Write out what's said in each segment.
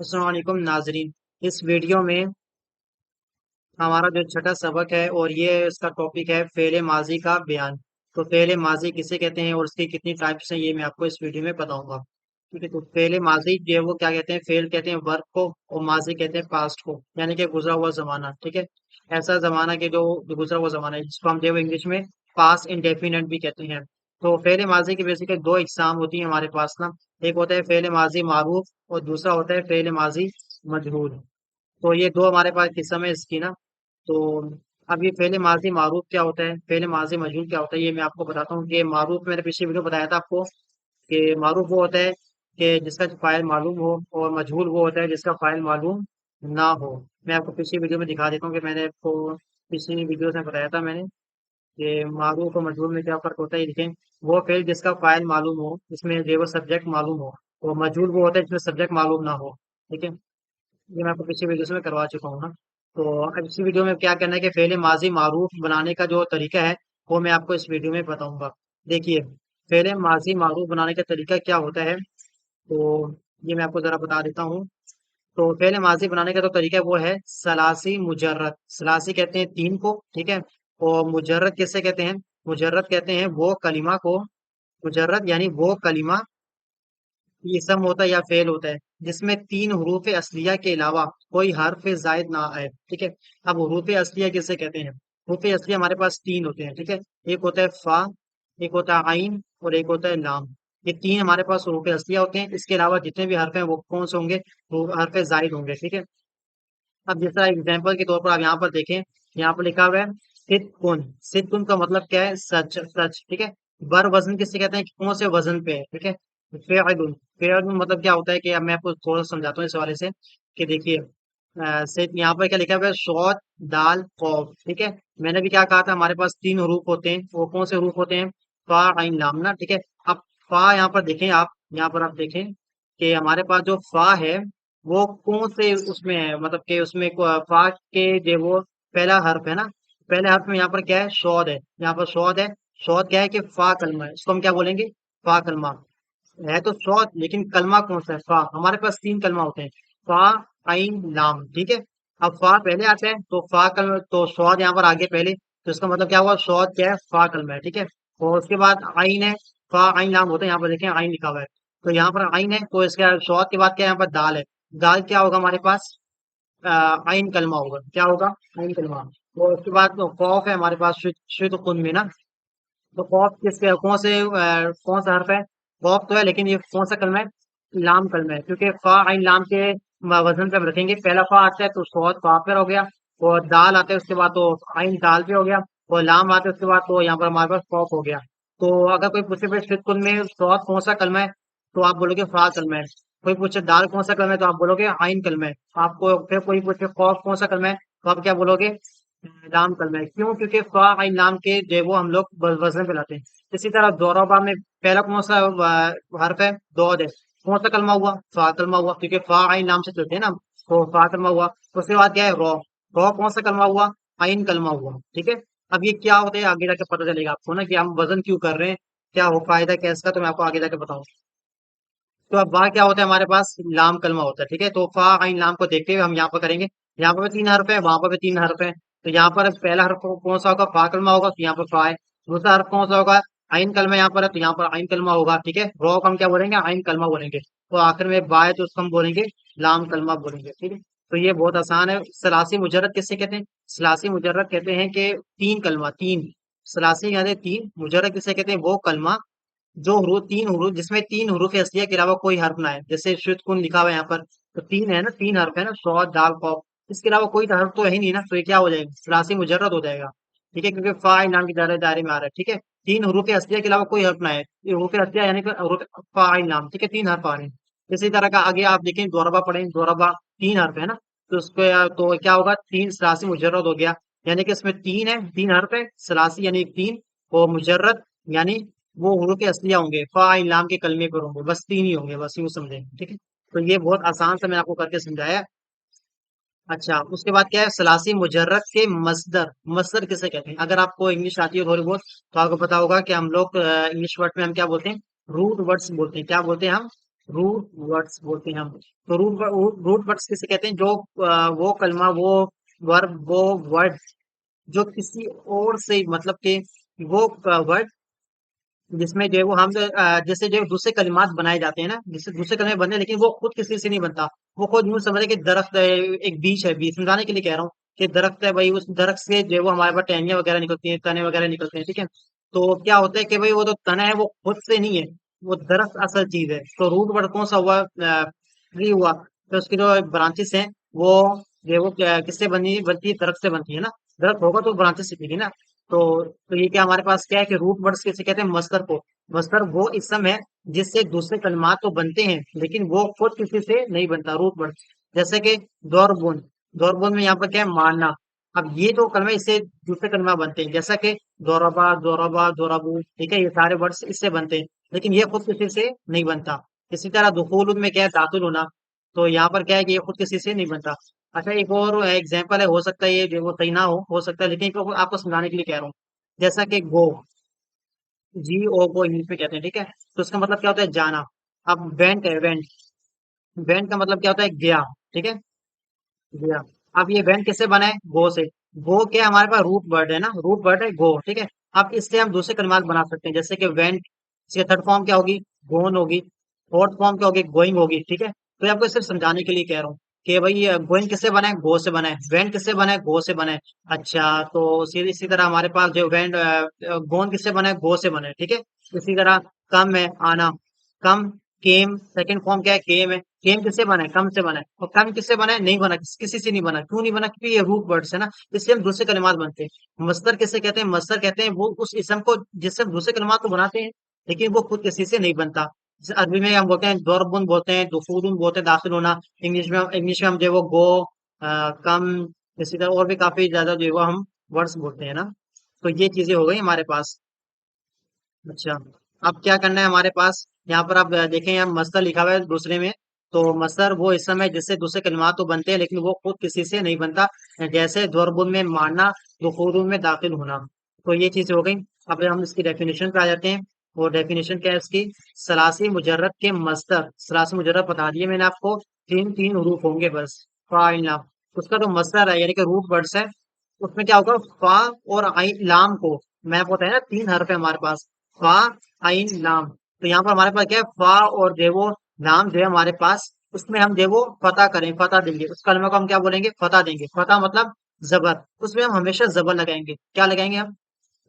अस्सलाम वालेकुम नाजरीन। इस वीडियो में हमारा जो छठा सबक है और ये इसका टॉपिक है फेले माजी का बयान। तो फेले माजी किसे कहते हैं और उसकी कितनी टाइप्स हैं ये मैं आपको इस वीडियो में बताऊंगा। ठीक है, तो फेले माजी जो है वो क्या कहते हैं, फेल कहते हैं वर्ब को और माजी कहते हैं पास्ट को, यानी कि गुजरा हुआ जमाना। ठीक है, ऐसा जमाना के जो गुजरा हुआ जमाना है जिसको हम जो है इंग्लिश में पास्ट इंडेफिनिट भी कहते हैं। तो फेले माजी की बेसिकली दो इकसाम होती है हमारे पास ना। एक होता है फेले माजी मारूफ और दूसरा होता है फेले माजी मजहूल। तो ये दो हमारे पास किस्म है इसकी ना। तो अब ये फेले माजी मारूफ क्या होता है, फेले माजी मजहूल क्या होता है, ये मैं आपको बताता हूँ। कि मारूफ मैंने पिछले वीडियो बताया था आपको कि मारूफ वो होता है कि जिसका फाइल मालूम हो, और मजहूल वो होता है जिसका फाइल मालूम ना हो। मैं आपको पिछली वीडियो में दिखा देता हूँ कि मैंने आपको पिछली वीडियो में बताया था मैंने कि मारूफ और मजहूल में क्या फर्क होता है। ये देखें, वो फेल जिसका फाइल मालूम हो, जिसमें जो है वो सब्जेक्ट मालूम हो, और मजहूल वो होता है जिसमें सब्जेक्ट मालूम ना हो। ठीक है, ये मैं आपको पिछली वीडियो में करवा चुका हूँ ना। तो अब इसी वीडियो में क्या करना है कि फेले माजी मारूफ बनाने का जो तरीका है वो मैं आपको इस वीडियो में बताऊंगा। देखिए, फेले माजी मारूफ बनाने का तरीका क्या होता है, तो ये मैं आपको जरा बता देता हूँ। तो फेले माजी बनाने का जो तरीका है वो है सलासी मुजर्रद। सलासी कहते हैं तीन को, ठीक है। और मुजर्रद किससे कहते हैं, मुजर्रद कहते हैं वो कलिमा को, मुजर्रद यानी वो कलिमा, ये इसम होता है या फेल होता है जिसमें तीन हरूफ असलिया के अलावा कोई हर्फ जायद ना आए। ठीक है, अब हरूफ असलिया किसे कहते हैं, हरूफ असलिया हमारे पास तीन होते हैं। ठीक है, एक होता है फा, एक होता है आइन और एक होता है लाम। ये तीन हमारे पास हरूफ असलिया होते हैं। इसके अलावा जितने भी हर्फ हैं वो कौन से होंगे, वो हर्फ जायद होंगे। ठीक है, अब जैसा एग्जाम्पल के तौर पर आप यहाँ पर देखें, यहाँ पर लिखा हुआ है सिद्कुन। सिद्कुन का मतलब क्या है, सच सच। ठीक है, बर वजन किससे कहते हैं, कौन से वजन पे है। ठीक है, फेअलुन, फेअलुन मतलब क्या होता है कि अब मैं आपको थोड़ा सा समझाता हूँ इस हवाले से। कि देखिए, से यहाँ पर क्या लिखा हुआ है, शौद दाल कौफ। ठीक है, मैंने भी क्या कहा था, हमारे पास तीन हरूफ होते हैं। वो कौन से हरूफ होते हैं, फा आइन लाम ना। ठीक है, अब फा यहाँ पर देखें आप, यहाँ पर आप देखें कि हमारे पास जो फा है वो कौन से उसमें है, मतलब कि उसमें फा के जो वो पहला हर्फ है ना। पहले हर्फ में यहाँ पर क्या है, शौद है। यहाँ पर शौद है। शौद क्या है कि फा कलमा है, इसको हम क्या बोलेंगे, फा कलमा है। तो शौद, लेकिन कलमा कौन सा है, फा। हमारे पास तीन कलमा होते हैं, फा आइन लाम। ठीक है, अब फा पहले आता है तो फा कलमा, तो शौद यहाँ पर आगे पहले, तो इसका मतलब क्या हुआ, शौद क्या है, फा कलमा है। ठीक है, और उसके बाद आइन है, फा आइन लाम होता है। यहाँ पर देखें आइन लिखा हुआ है, तो यहाँ पर आइन है, तो इसके शौद के बाद क्या है, यहाँ पर दाल है। दाल क्या होगा हमारे पास, आइन कलमा होगा। क्या होगा, आइन कलमा। और उसके बाद तो खौफ है हमारे पास, शुद्ध खून में ना। तो खौफ किसके, कौन सा हर्फ है, खौफ तो है, लेकिन ये कौन सा कलमा है, लाम कलमा है। क्योंकि फा आइन लाम के वजन पे हम रखेंगे, पहला फा आता है तो सौद फा पर हो गया, और दाल आते है उसके बाद तो आइन दाल पे हो गया, और लाम आते है उसके बाद तो यहाँ पर हमारे पास खौफ हो गया। तो अगर कोई पूछे भाई शुद्ध खून में सौद कौन सा कलमा है, तो आप बोलोगे फा कलमा है। कोई पूछे दाल कौन सा कलमा है, तो आप बोलोगे आइन कलमा है। आपको फिर कोई पूछे खौफ कौन सा कलमा है, तो आप क्या बोलोगे, लाम कलमा है। क्यों, क्योंकि फा आइन लाम के जो है वो हम लोग वजन पे लाते हैं। इसी तरह दोराबा में पहला कौन सा हर्फ है, दौद है। कौन सा कलमा हुआ, फा कलमा हुआ, क्योंकि फा आइन लाम से चलते हैं ना। तो फा कलमा हुआ। उसके बाद क्या है, रॉ। रॉ कौन सा कलमा हुआ, आइन कलमा हुआ। ठीक है, अब ये क्या होता है आगे जाके पता चलेगा आपको ना, कि हम वजन क्यों कर रहे हैं, क्या हो फायदा क्या है इसका, तो मैं आपको आगे जाके बताऊँ। तो अब वहाँ क्या होता है, हमारे पास लाम कलमा होता है। ठीक है, तो फा आइन लाम को देखते हुए हम यहाँ पर करेंगे। यहाँ पर भी तीन हर्फ है, वहां पर भी तीन हर्फ है। तो यहाँ पर पहला हर्फ कौन सा होगा, फा कलमा होगा, तो यहाँ पर फा है। दूसरा हर्फ कौन सा होगा, आइन कलमा यहाँ पर है, तो यहाँ पर आइन कलमा होगा। ठीक है, रॉ को हम क्या बोलेंगे, आइन कलमा बोलेंगे। तो आखिर में बा है तो उसको हम बोलेंगे लाम कलमा बोलेंगे। ठीक है, तो ये बहुत आसान है। सलासी मुजर्रद किससे कहते हैं, सलासी मुजर्रद कहते हैं कि तीन कलमा, तीन सलासी यानी तीन, मुजर्रद किसे कहते हैं, वो कलमा जो हरू तीन हरू जिसमें तीन हरूफ असलिया के अलावा कोई हर्फ ना है। जैसे शुद्ध लिखा हुआ है यहाँ पर, तो तीन है ना, तीन हर्फ है ना, सौद दाल कौफ। इसके अलावा कोई हर्फ तो है ही नहीं ना, तो ये क्या हो जाएगा, सलासी मुजर्रद हो जाएगा। ठीक है, क्योंकि फा नाम के दायरे में आ रहा है। ठीक है, तीन हरूफ असलिया के अलावा कोई हर्फ ना है, ये हरूफ असलिया यानी कि हरूफ फा नाम। ठीक है, तीन हर्फ आ रहे हैं। इसी तरह का आगे आप देखें, दोरबा पढ़ें, दोरबा तीन हर्फ है ना। तो उसको तो क्या होगा, तीन सलासी मुजर्रद हो गया। यानी कि इसमें तीन है, तीन हर्फ है, सलासी यानी तीन, और मुजर्रद यानी वो हुरूफ असलिया होंगे, फा इलाम के कलमे पर होंगे, बस तीन ही होंगे, बस यूं समझें। ठीक है, तो ये बहुत आसान से मैंने आपको करके समझाया। अच्छा, उसके बाद क्या है, सलासी मुजर्रद के मसदर। मसदर किसे कहते हैं, अगर आपको इंग्लिश आती है थोड़ी बहुत, तो आपको पता होगा कि हम लोग इंग्लिश वर्ड में हम क्या बोलते हैं, रूट वर्ड्स बोलते हैं। क्या बोलते हैं हम, रूट वर्ड्स बोलते हैं हम। तो रूट वर्ड्स किसे कहते हैं? जो वो कलमा, वो वर्ब, वो वर्ड जो किसी और से मतलब कि वो वर्ड जिसमें जो है वो हम जैसे जो दूसरे कलिमात बनाए जाते हैं ना, जिससे दूसरे कलमे बने, लेकिन वो खुद किसी से नहीं बनता। वो खुद यूं समझे कि दरख्त है, एक बीज है, बीज समझाने के लिए कह रहा हूँ कि दरख्त है भाई, उस दरख्त से जो है वो हमारे पास टहनियां वगैरह निकलती हैं, तने वगैरह निकलते हैं, ठीक है। तो क्या होता है कि भाई वो जो तना है वो खुद से नहीं है, वो दरख्त असल चीज है। तो रूट वर्ड कौन सा हुआ? ट्री हुआ। तो उसकी जो ब्रांचेस हैं वो जो है वो किससे बनती है? दरख्त से बनती है ना। दरख्त होगा तो ब्रांचेस दिखेगी ना। तो ये क्या हमारे पास क्या है कि रूट वर्ड्स किसे कहते हैं? मस्दर को। मस्दर वो इसम है जिससे दूसरे कलमात तो बनते हैं, लेकिन वो खुद किसी से नहीं बनता, रूट वर्ड। जैसे कि दौरबुन, दौरबुन में यहाँ पर क्या है? मारना। अब ये जो कलमा, इससे दूसरे कलमा बनते हैं, जैसा कि दौराबा, दौराबा, दौराबू, ठीक है, ये सारे वर्ड्स इससे बनते हैं, लेकिन ये खुद किसी से नहीं बनता। इसी तरह दुखूल में क्या है? दाखिल होना। तो यहाँ पर क्या है कि ये खुद किसी से नहीं बनता। अच्छा, एक और एग्जाम्पल है, हो सकता है ये जो वो सही ना हो सकता है, लेकिन आपको समझाने के लिए कह रहा हूँ। जैसा कि गो, जी ओ को इंग्लिश में कहते हैं, ठीक है। तो उसका मतलब क्या होता है? जाना। अब वेंट है, वेंट, वेंट का मतलब क्या होता है? गया, ठीक है, गया। अब ये वेंट किससे बना है? गो से। गो क्या है? हमारे पास रूट वर्ड है ना, रूट वर्ड है गो, ठीक है। अब इससे हम दूसरे कलिमात बना सकते हैं, जैसे कि वेंट, इसकी थर्ड फॉर्म क्या होगी? गोन होगी। फोर्थ फॉर्म क्या होगी? गोइंग होगी, ठीक है। तो ये आपको सिर्फ समझाने के लिए कह रहा हूँ कि भाई गोइंग किससे बना है? गो से बना है। वेंट किससे बना है? गो से बना है। अच्छा, तो इसी तरह हमारे पास जो वेंट, गोन किससे बना है? गो से बना है, ठीक है। इसी तरह कम है, आना। कम, केम, सेकंड फॉर्म क्या है? केम है। केम किससे बना है? कम से बना है। और कम किससे बना है? नहीं बना, किसी से नहीं बना। क्यों नहीं बना? क्योंकि ये रूट वर्ड्स है ना, इससे हम दूसरे कलिमात बनते हैं। मस्दर किसे कहते हैं? मस्दर कहते हैं वो उस इसम को जिससे हम दूसरे कलिमात को बनाते हैं, लेकिन वो खुद किसी से नहीं बनता। जैसे अरबी में हम बोलते हैं दौरबुन, बोलते हैं दुफूरुन, बोलते हैं दाखिल होना। इंग्लिश में हम जो है वो गो, कम, इसी तरह और भी काफी ज्यादा जो है वो हम वर्ड्स बोलते हैं ना। तो ये चीजें हो गई हमारे पास। अच्छा, अब क्या करना है हमारे पास? यहाँ पर आप देखें, यहाँ मस्तर लिखा हुआ है दूसरे में। तो मस्तर वो इसम है जिससे दूसरे कलिमात तो बनते हैं, लेकिन वो खुद किसी से नहीं बनता। जैसे दौरबुन में मारना, दुखूरुन में दाखिल होना। तो ये चीजें हो गई। अब हम इसकी डेफिनेशन पे आ जाते हैं। और डेफिनेशन क्या है इसकी? सलासी मुजर्रद के मस्तर, सलासी मुजर्रद बता दिए मैंने आपको, तीन तीन हरूफ होंगे बस। फाइल नाम, उसका जो मस्तर है यानी कि रूट वर्ड्स है, उसमें क्या होगा? फा और आइन लाम को, मैं आपको बताया ना, तीन हर्फ है हमारे पास, फा, आइन, लाम। तो यहाँ पर हमारे पास क्या है? फा और जो है वो लाम जो है हमारे पास, उसमें हम जो है वो फतह करें, फतह देंगे, उस कलमे को हम क्या बोलेंगे? फतह देंगे। फतह मतलब जबर। उसमें हम हमेशा जबर लगाएंगे। क्या लगाएंगे हम?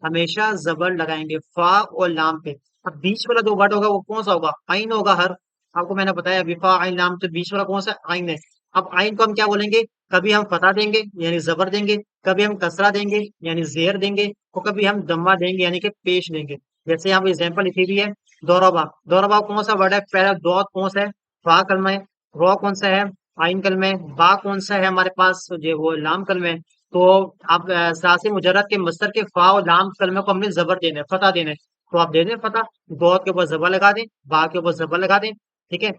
हमेशा जबर लगाएंगे फा और लाम पे। अब बीच वाला जो वर्ड होगा वो कौन सा होगा? आइन होगा हर। आपको मैंने बताया विफा आइन लाम, तो बीच वाला कौन सा? आइन है। अब आइन को हम क्या बोलेंगे? कभी हम फतह देंगे यानी जबर देंगे, कभी हम कसरा देंगे यानी जेर देंगे, और कभी हम दम्मा देंगे यानी कि पेश देंगे। जैसे यहाँ पे एग्जाम्पल लिखी हुई है, दौरबा। दौरबा कौन सा वर्ड है? पहला दौत कौन सा है? फा कलमा है। रॉ कौन सा है? आइन कलमा है। बा कौन सा है हमारे पास? जो वो लाम कलमा है। तो आप सासे मुजर्रद के मस्तर के फा और लाम कलमे को हमने जबर देना है, फतह देना है। तो आप दे दें फतह, दौत के ऊपर जबर लगा दें, बा के ऊपर जबर लगा दें, ठीक है।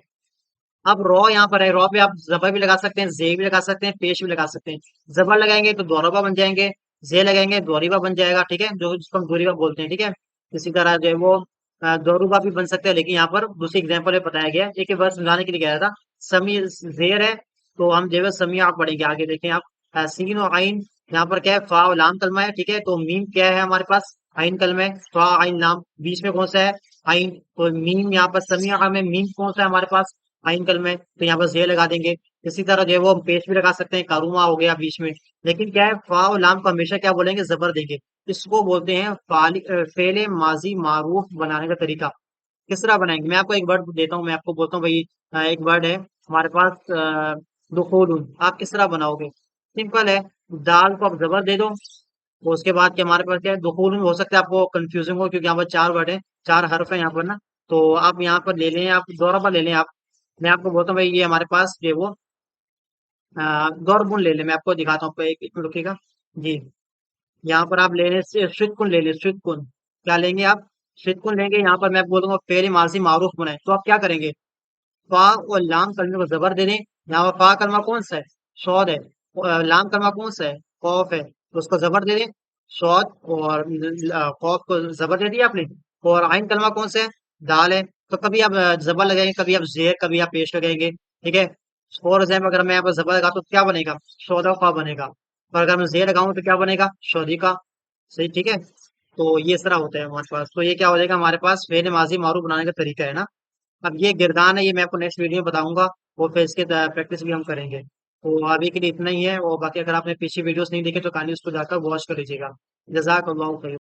अब रॉ यहाँ पर है, रॉ पे आप जबर भी लगा सकते हैं, जे भी लगा सकते हैं, पेश भी लगा सकते हैं। जबर लगाएंगे तो दौरबा बन जाएंगे, जे लगाएंगे दोरीबा बन जाएगा, ठीक है, जो जिसको हम दोरीबा बोलते हैं, ठीक है। इसी तरह जो है वो दोरूबा भी बन सकते हैं, लेकिन यहाँ पर दूसरे एग्जाम्पल में बताया गया है, एक वर्ड समझाने के लिए कह रहा था। समी जेर है, तो हम जो है समी आप पढ़ेंगे आगे, देखें आप। सीन और आइन, यहाँ पर क्या है? फा और लाम कलमा है, ठीक है। तो मीम क्या है हमारे पास? आइन कलमा है। फा आइन लाम, बीच में कौन सा है? आइन। तो मीम यहाँ पर समी में मीम कौन सा है हमारे पास? आइन कलमा है, तो यहाँ पर ये लगा देंगे। इसी तरह जो है वो हम पेश भी लगा सकते हैं, कारूमा हो गया बीच में। लेकिन क्या है? फा और लाम को हमेशा क्या बोलेंगे? जबर देंगे। इसको बोलते हैं फेले माजी मारूफ बनाने का तरीका। किस तरह बनाएंगे? मैं आपको एक वर्ड देता हूँ, मैं आपको बोलता हूँ भाई, एक वर्ड है हमारे पास, दुखूलुन। आप किस तरह बनाओगे? सिंपल है, दाल को आप जबर दे दो, तो उसके बाद क्या हमारे पास क्या है? दुखूलुन। हो सकता है आपको कंफ्यूजिंग हो, क्योंकि यहाँ पर चार वर्ड है, चार हर्फ है यहाँ पर ना। तो आप यहाँ पर ले लें, आप दोहरा पर ले लें आप। मैं आपको बोलता हूँ भाई, ये हमारे पास जो है वो दौरबुन ले लें, मैं आपको दिखाता हूँ, एक एक मिनट रुकिएगा। जी, यहाँ पर आप ले लें स्वितकुन ले लें, स्वितकुन। क्या लेंगे आप? स्वितकुन लेंगे। यहाँ पर मैं बोलूंगा फेरे माजी मारूफ बनाए, तो आप क्या करेंगे? फा और लाम कलमे को जबर दे दें। यहाँ पर फा कलमा कौन सा है? सौद है। लाम कलमा कौन सा है? खौफ है, तो उसको जबर दे दें। सौद और खौफ को जबर दे दिया आपने। और आइन कलमा कौन सा है? दाल है, तो कभी आप जबर लगाएंगे, कभी आप जेर, कभी आप पेश लगाएंगे। ठीक है। फॉर एग्जाम्पल अगर मैं यहाँ पर जबर लगा तो क्या बनेगा? शोधका बनेगा। और अगर मैं जेर लगाऊं तो क्या बनेगा? शोधिका। सही, ठीक है। तो ये इस तरह होता है हमारे पास। तो ये क्या हो जाएगा हमारे पास? फेल माजी मारूफ बनाने का तरीका है ना। अब ये गिरदान है, ये मैं आपको नेक्स्ट वीडियो में बताऊंगा। और फिर इसके प्रैक्टिस भी हम करेंगे। तो अभी के लिए इतना ही है। और बाकी अगर आपने पीछे वीडियोस नहीं देखे तो काइंडली उसको जाकर वॉच कर लीजिएगा। जज़ाकल्लाहु खैर।